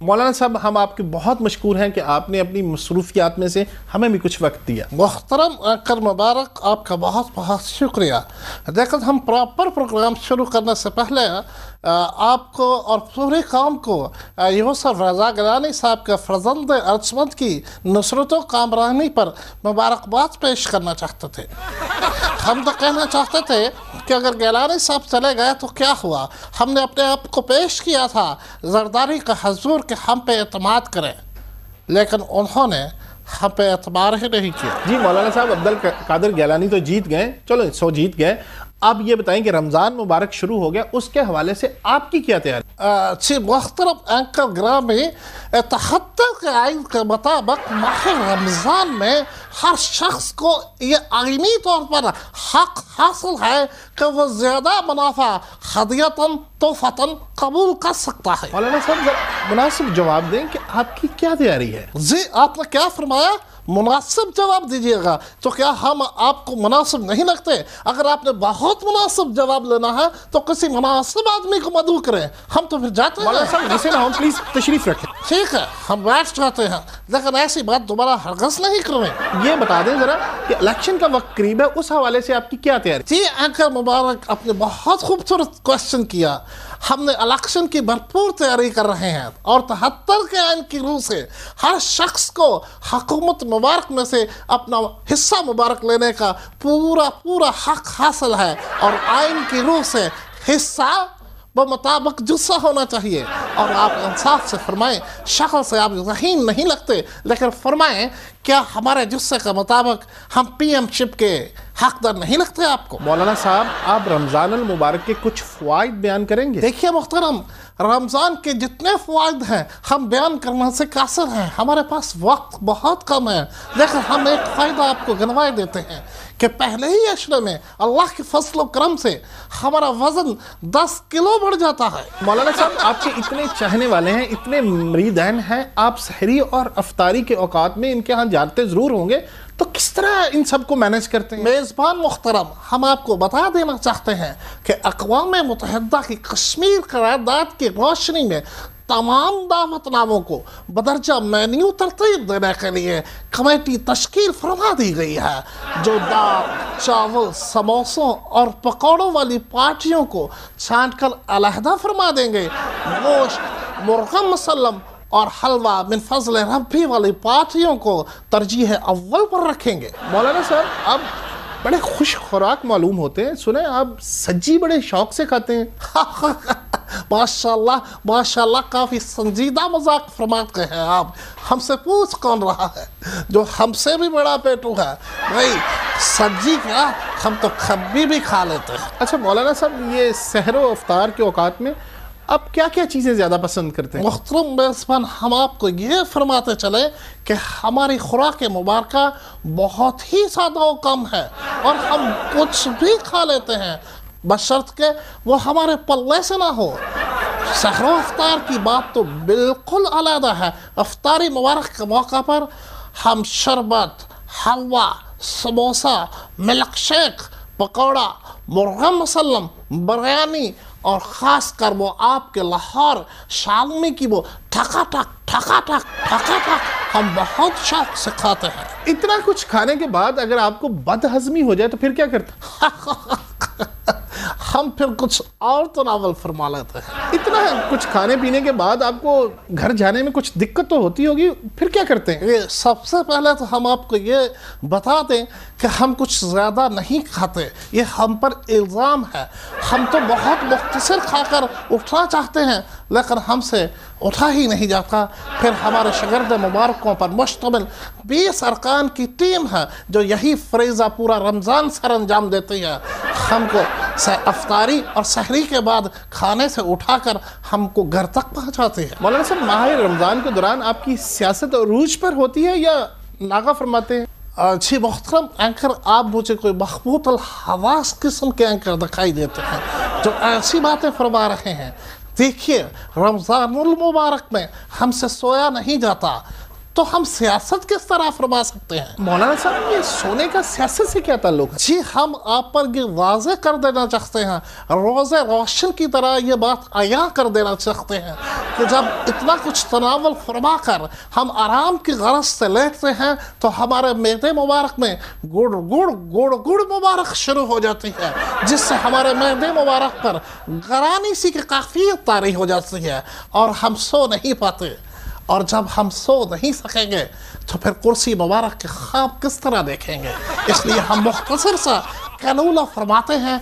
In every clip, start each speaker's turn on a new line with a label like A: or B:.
A: मौलाना साहब, हम आपके बहुत मशकूर हैं कि आपने अपनी मसरूफियात में से हमें भी कुछ वक्त दिया।
B: मोहतरम एंकर मुबारक, आपका बहुत बहुत शुक्रिया। देखो, हम प्रॉपर प्रोग्राम शुरू करने से पहले आपको और पूरे काम को यूसुफ रज़ा गिलानी साहब के फर्जंद अर्जमंद की नुसरत कामरानी पर मुबारकबाद पेश करना चाहते थे। हम तो कहना चाहते थे कि अगर गिलानी साहब चले गए तो क्या हुआ। हमने अपने आप को पेश किया था जरदारी का हजूर के हम पे एतमाद करें, लेकिन उन्होंने हम पे एतबार ही नहीं किया।
A: जी मौलाना साहब, अब्दुल कादिर गिलानी तो जीत गए, चलो 100 जीत गए। अब ये बताएं कि रमज़ान मुबारक शुरू हो गया, उसके हवाले से आपकी क्या तैयारी?
B: जी मोहतरम एंकर ग्रामी, 73 के आइन के मुताबिक माह रमज़ान में हर शख्स को ये आइनी तौर पर हक हासिल है कि वो ज़्यादा मुनाफा हदियतन तोहफतन कबूल कर सकता है।
A: मौलाना साहब, जरा मुनासिब जवाब दें कि आपकी क्या तैयारी है?
B: जी, आपने क्या फरमाया? मुनासिब जवाब दीजिएगा। तो क्या हम आपको मुनासिब नहीं लगते? अगर आपने बहुत मुनासिब जवाब लेना है तो किसी मुनासिब आदमी को मदऊ करें। हम तो फिर जाते हैं।
A: मौलाना साहब, जिसे ना हम प्लीज तशरीफ रखें।
B: ठीक है, हम बैठ जाते हैं, लेकिन ऐसी बात दोबारा हरगज नहीं करें।
A: ये बता दें जरा कि इलेक्शन का वक्त करीब है, उस हवाले से आपकी क्या तैयारी?
B: जी एंकर मुबारक, आपने बहुत खूबसूरत क्वेश्चन किया। हमने इलेक्शन की भरपूर तैयारी कर रहे हैं और 73 के आइन की रूह से हर शख्स को हुकूमत मुबारक में से अपना हिस्सा मुबारक लेने का पूरा पूरा हक हासिल है। और आइन की रूह से हिस्सा ब मुताबिक जुस्सा होना चाहिए। और आप इंसाफ से फरमाएं, शक्ल से आप ज़हीन नहीं लगते, लेकिन फरमाएं क्या हमारे जुस्से के मुताबिक हम पीएमशिप के हकदार नहीं लगते आपको?
A: मौलाना साहब, आप रमज़ान अल मुबारक के कुछ फ़वाइद बयान करेंगे?
B: देखिए मुहतरम, रमज़ान के जितने फ़वाइद हैं हम बयान करने से कासिर हैं, हमारे पास वक्त बहुत कम है। लेकिन हम एक फ़ायदा आपको गिनवाए देते हैं कि पहले ही अशरे में अल्लाह के फजल करम से हमारा वज़न 10 किलो बढ़ जाता है।
A: मौलाना साहब, आपके इतने चाहने वाले हैं, इतने मरीदान हैं, आप सहरी और अफ्तारी के औकात में इनके यहाँ जाते ज़रूर होंगे, तो किस तरह इन सब को मैनेज करते हैं?
B: मेज़बान मुहतरम, हम आपको बता देना चाहते हैं कि अक़वाम मुत्तहिदा की कश्मीर करारदाद की रोशनी में तमाम दावतनामों को बदरजा मेन्यू तरतीब देने के लिए कमेटी तश्कील फरमा दी गई है, जो दाल, चावल, समोसों और पकौड़ों वाली पार्टियों को छांट कर अलहदा फरमा देंगे। गोश्त, मुर्गा मुसल्लम और हलवा मिन फजल रब्बी वाली पार्टियों को तरजीह अव्वल पर रखेंगे।
A: मौलाना साहब, आप बड़े खुश खुराक मालूम होते हैं, सुने आप सज्जी बड़े शौक से खाते हैं।
B: माशाल्लाह माशाल्लाह, काफ़ी संजीदा मजाक फरमाते हैं आप। हमसे पूछ कौन रहा है जो हमसे भी बड़ा पेटू है? भाई सब्जी क्या, हम तो खब्बी भी खा लेते हैं।
A: अच्छा मौलाना साहब, ये सहरो अफ्तार के औकात में आप क्या क्या चीज़ें ज़्यादा पसंद करते हैं?
B: मुहतरम मेज़बान, हम आपको ये फरमाते चले कि हमारी खुराक मुबारका बहुत ही सादा और कम है और हम कुछ भी खा लेते हैं, बशर्त के वो हमारे पल्ले से ना हो। सहरो अफ्तार की बात तो बिल्कुल अलग है। अफ्तारी मुबारक के मौका पर हम शरबत, हलवा, समोसा, मिल्क शेक, पकौड़ा, मुर्गा मुसल्लम, बिरयानी और ख़ास कर वो आपके लाहौर शालमी की वो ठका ठक हम बहुत शौक से खाते हैं।
A: इतना कुछ खाने के बाद अगर आपको बदहजमी हो जाए तो फिर क्या करते?
B: हम फिर कुछ और तो नावल फरमा लेते हैं।
A: इतना कुछ खाने पीने के बाद आपको घर जाने में कुछ दिक्कत तो होती होगी, फिर क्या करते हैं?
B: ये सबसे पहले तो हम आपको ये बता दें कि हम कुछ ज़्यादा नहीं खाते, ये हम पर इल्ज़ाम है। हम तो बहुत मुख्तसर खाकर उठना चाहते हैं, लेकिन हमसे उठा ही नहीं जाता। फिर हमारे शागिर्द मुबारकों पर मुश्तमिल 20 अरकान की टीम है जो यही फरीज़ा पूरा रमज़ान सर अंजाम देती है। हमको अफ्तारी और सहरी के बाद खाने से उठाकर हमको घर तक पहुंचाती है।
A: मौलाना साहब, माह रमज़ान के दौरान आपकी सियासत अरूज पर होती है या नागा फरमाते हैं?
B: जी मोहतरम एंकर, आप मुझे कोई मखबूत अल हवास किस्म के एंकर दिखाई देते हैं जो ऐसी बातें फरमा रहे हैं। देखिए, रमज़ानुल मुबारक में हमसे सोया नहीं जाता, तो हम सियासत किस तरह फरमा सकते हैं?
A: मौलाना साहब, ये सोने का सियासत से क्या ताल्लुक है?
B: जी, हम आप पर ये वाज़े कर देना चाहते हैं, रोज़े रोशन की तरह ये बात आया कर देना चाहते हैं कि जब इतना कुछ तनावल फरमा कर हम आराम की गरज से लेटते हैं तो हमारे मैदे मुबारक में गुड़ गुड़ गुड़ गुड़ मुबारक शुरू हो जाती है, जिससे हमारे मैदे मुबारक पर गरानी सी की काफियत तारी हो जाती है और हम सो नहीं पाते। और जब हम सो नहीं सकेंगे तो फिर कुर्सी मुबारक के ख्वाब किस तरह देखेंगे? इसलिए हम मुख्तसर सा कैलूला फरमाते हैं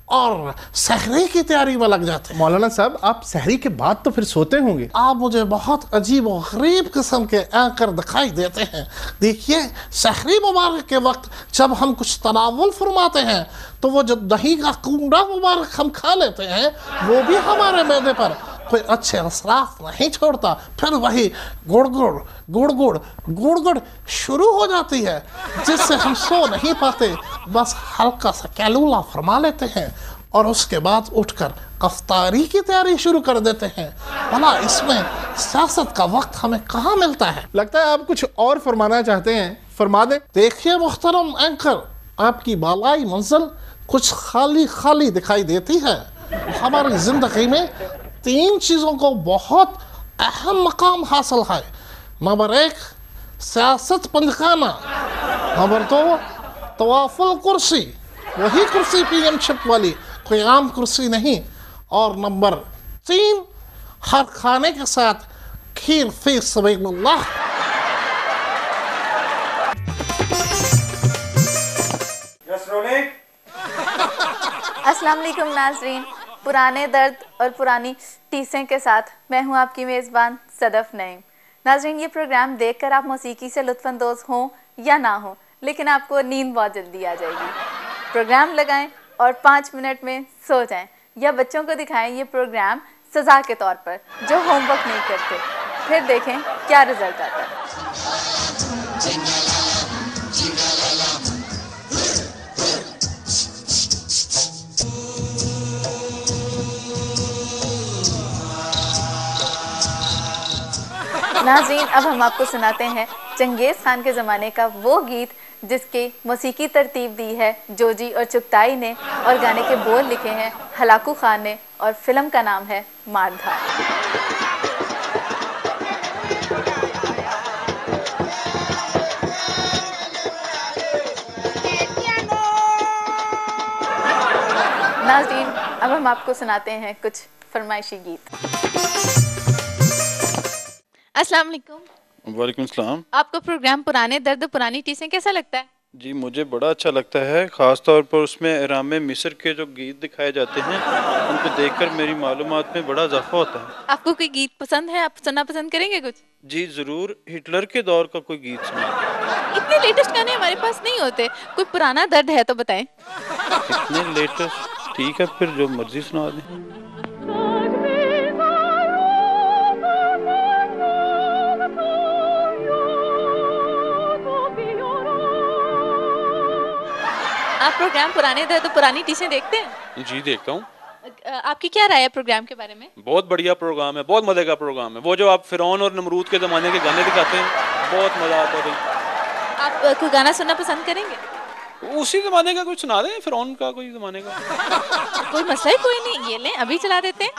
B: और सहरी की तैयारी में लग जाते हैं।
A: मौलाना साहब, आप सहरी के बाद तो फिर सोते होंगे?
B: आप मुझे बहुत अजीब और गरीब किस्म के एंकर दिखाई देते हैं। देखिए, सहरी मुबारक के वक्त जब हम कुछ तनावुल फरमाते हैं तो वो जो दही का कूड़ा मुबारक हम खा लेते हैं वो भी हमारे मैदे पर कोई अच्छे असराफ नहीं छोड़ता। फिर वही गुड़ गुड़ गुड़ गुड़ गुड़ गुड़ शुरू हो जाती है, जिससे हम सो नहीं पाते। बस हल्का सा कैलूला फरमा लेते हैं और उसके बाद उठकर अफ्तारी की तैयारी शुरू कर देते हैं। भला इसमें सियासत का वक्त हमें कहाँ मिलता है?
A: लगता है आप कुछ और फरमाना चाहते हैं, फरमा दें।
B: देखिए मुहतरम एंकर, आपकी बालाई मंजिल कुछ खाली खाली दिखाई देती है। हमारी जिंदगी में 3 चीज़ों को बहुत अहम मकाम हासिल है। नंबर 1 सियासत पंजखाना, नंबर 2 तवाफुल कुर्सी, वही कुर्सी पीएमशिप वाली, कोई आम कुर्सी नहीं, और नंबर 3 हर खाने के साथ खीर फी सबीलिल्लाह।
C: अस्सलाम वालेकुम नाज़रीन, पुराने दर्द और पुरानी टीसें के साथ मैं हूं आपकी मेज़बान सदफ नईम। नाज़रीन, ये प्रोग्राम देखकर आप मौसीकी से लुत्फ़अंदोज़ हों या ना हो, लेकिन आपको नींद बहुत जल्दी आ जाएगी। प्रोग्राम लगाएं और 5 मिनट में सो जाएं, या बच्चों को दिखाएं ये प्रोग्राम सज़ा के तौर पर जो होमवर्क नहीं करते, फिर देखें क्या रिज़ल्ट आता है। नाज़रीन, अब हम आपको सुनाते हैं चंगेज़ खान के ज़माने का वो गीत जिसकी मौसीकी तरतीब दी है जोजी और चुगताई ने, और गाने के बोल लिखे हैं हलाकू खान ने, और फिल्म का नाम है मारधार। नाज़रीन, अब हम आपको सुनाते हैं कुछ फरमाइशी गीत। अस्सलाम वालेकुम।
D: वालेकुम सलाम।
C: आपको प्रोग्राम पुराने दर्द पुरानी टीसें कैसा लगता है?
D: जी, मुझे बड़ा अच्छा लगता है, ख़ास तौर पर उसमें इराम मिस्र के जो गीत दिखाए जाते हैं उनको देखकर मेरी मालूमात में बड़ा इजाफा होता है।
C: आपको कोई गीत पसंद है? आप सुनना पसंद करेंगे कुछ?
D: जी ज़रूर, हिटलर के दौर का कोई गीत सुना।
C: इतने लेटेस्ट गाने हमारे पास नहीं होते, कोई पुराना दर्द है तो बताएं।
D: इतने लेटेस्ट? ठीक है, फिर जो मर्जी सुना दें। आप प्रोग्राम पुराने दर्द पुरानी टीसें देखते हैं? जी देखता हूँ।
C: आपकी क्या राय है प्रोग्राम के बारे में?
D: बहुत बढ़िया प्रोग्राम है, बहुत मज़े का प्रोग्राम है। वो जो आप फिरौन और नमरूद के ज़माने के गाने दिखाते हैं, बहुत मज़ा आता है।
C: आप कोई गाना सुनना पसंद करेंगे?
D: उसी ज़माने का कुछ सुना दें, फिरौन का कोई ज़माने का।
C: कोई मसला ही कोई नहीं, ये लें अभी चला देते हैं।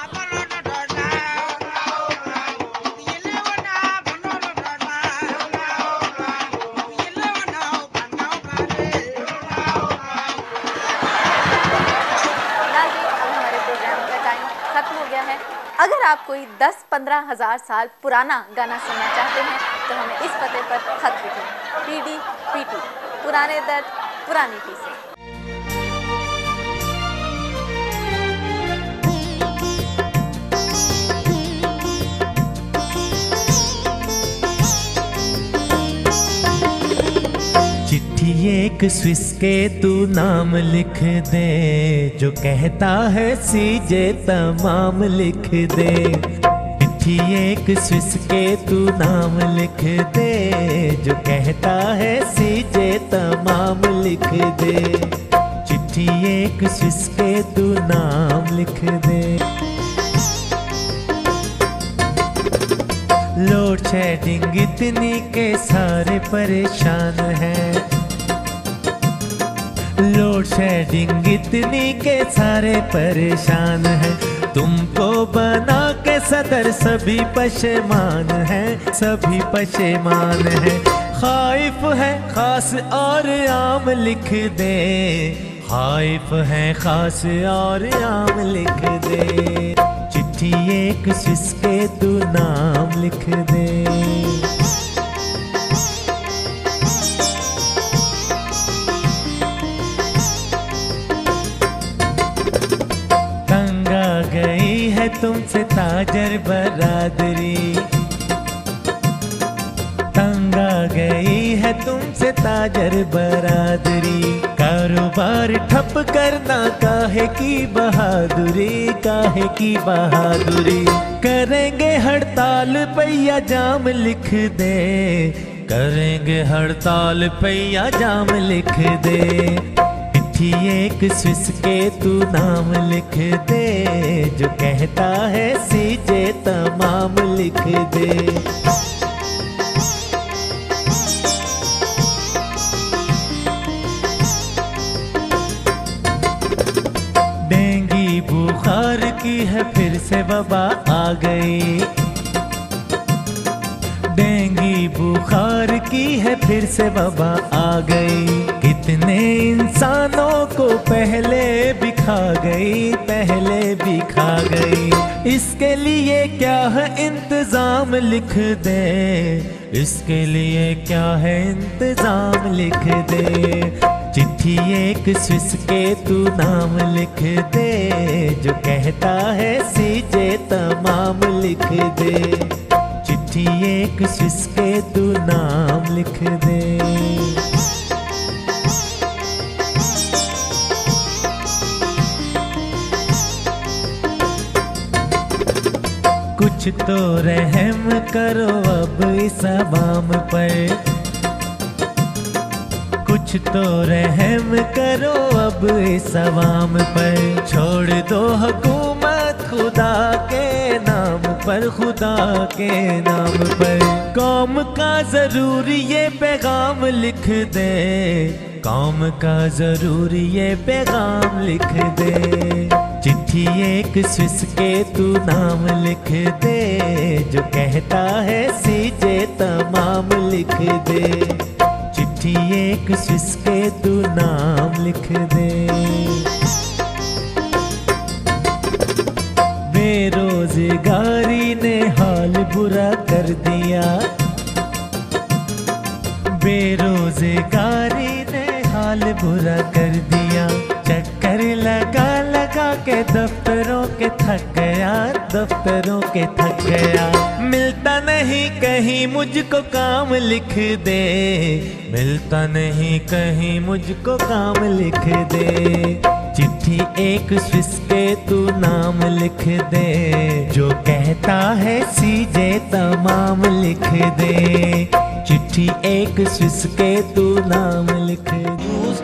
C: अगर आप कोई 10-15 हज़ार साल पुराना गाना सुनना चाहते हैं तो हमें इस पते पर खत लिखें। PDPT, पुराने दर्द पुरानी टीसें।
E: चिट्ठी एक स्विस के तू नाम लिख दे, जो कहता है सीजे तमाम लिख दे। चिट्ठी एक स्विस के तू नाम लिख दे, जो कहता है सीजे तमाम लिख दे। चिट्ठी एक स्विस के तू नाम लिख दे। लो लोड शेडिंग इतनी के सारे परेशान हैं, लोड शेडिंग इतनी के सारे परेशान हैं। तुमको बना के सदर सभी पशेमान हैं, सभी पशेमान हैं। खाइफ है खास और आम लिख दे, खाइफ है खास और आम लिख दे। चिट्ठी एक स्विस के तू नाम लिख दे। तंग आ गई है तुमसे ताजर बरादरी, तंग आ गई है तुमसे ताजर बरादरी। कारोबार ठप करना काहे की बहादुरी, काहे की बहादुरी। करेंगे हड़ताल पैया जाम लिख दे, करेंगे हड़ताल पैया जाम लिख दे। चिट्ठी एक स्विस के तू नाम लिख दे, जो कहता है सीजे तमाम लिख दे। डेंगी बुखार की है फिर से वबा आ गई, डेंगी बुखार की है फिर से वबा आ गई। कितने इंसानों को पहले भी खा गई, पहले भी खा गई। इसके लिए क्या है इंतजाम लिख दे, इसके लिए क्या है इंतजाम लिख दे। चिट्ठी एक स्विस के तू नाम लिख दे, जो कहता है सीजे तमाम लिख दे। चिट्ठी एक स्विस के तू नाम लिख दे। कुछ तो रहम करो अब इस अवाम पर, कुछ तो रहम करो अब इस अवाम पर। छोड़ दो हुकूमत खुदा के नाम पर, खुदा के नाम पर। कौम का जरूरी ये पैगाम लिख दे, कौम का जरूरी ये पैगाम लिख दे। चिट्ठी एक स्विस के तू नाम लिख दे, जो कहता है सीजे तमाम लिख दे। चिट्ठी एक स्विस के तू नाम लिख दे। बेरोजगारी ने हाल बुरा कर दिया, बेरोजगारी ने हाल बुरा कर दिया। चक्कर लगा लगा के दफ्तरों के थक गया, दफ्तरों के थक गया। मिलता नहीं कहीं मुझको काम लिख दे, मिलता नहीं कहीं मुझको काम लिख दे। चिट्ठी एक स्विस के तू नाम लिख दे, जो कहता है सीजे तमाम लिख दे। चिट्ठी एक स्विस के तू नाम लिख दे।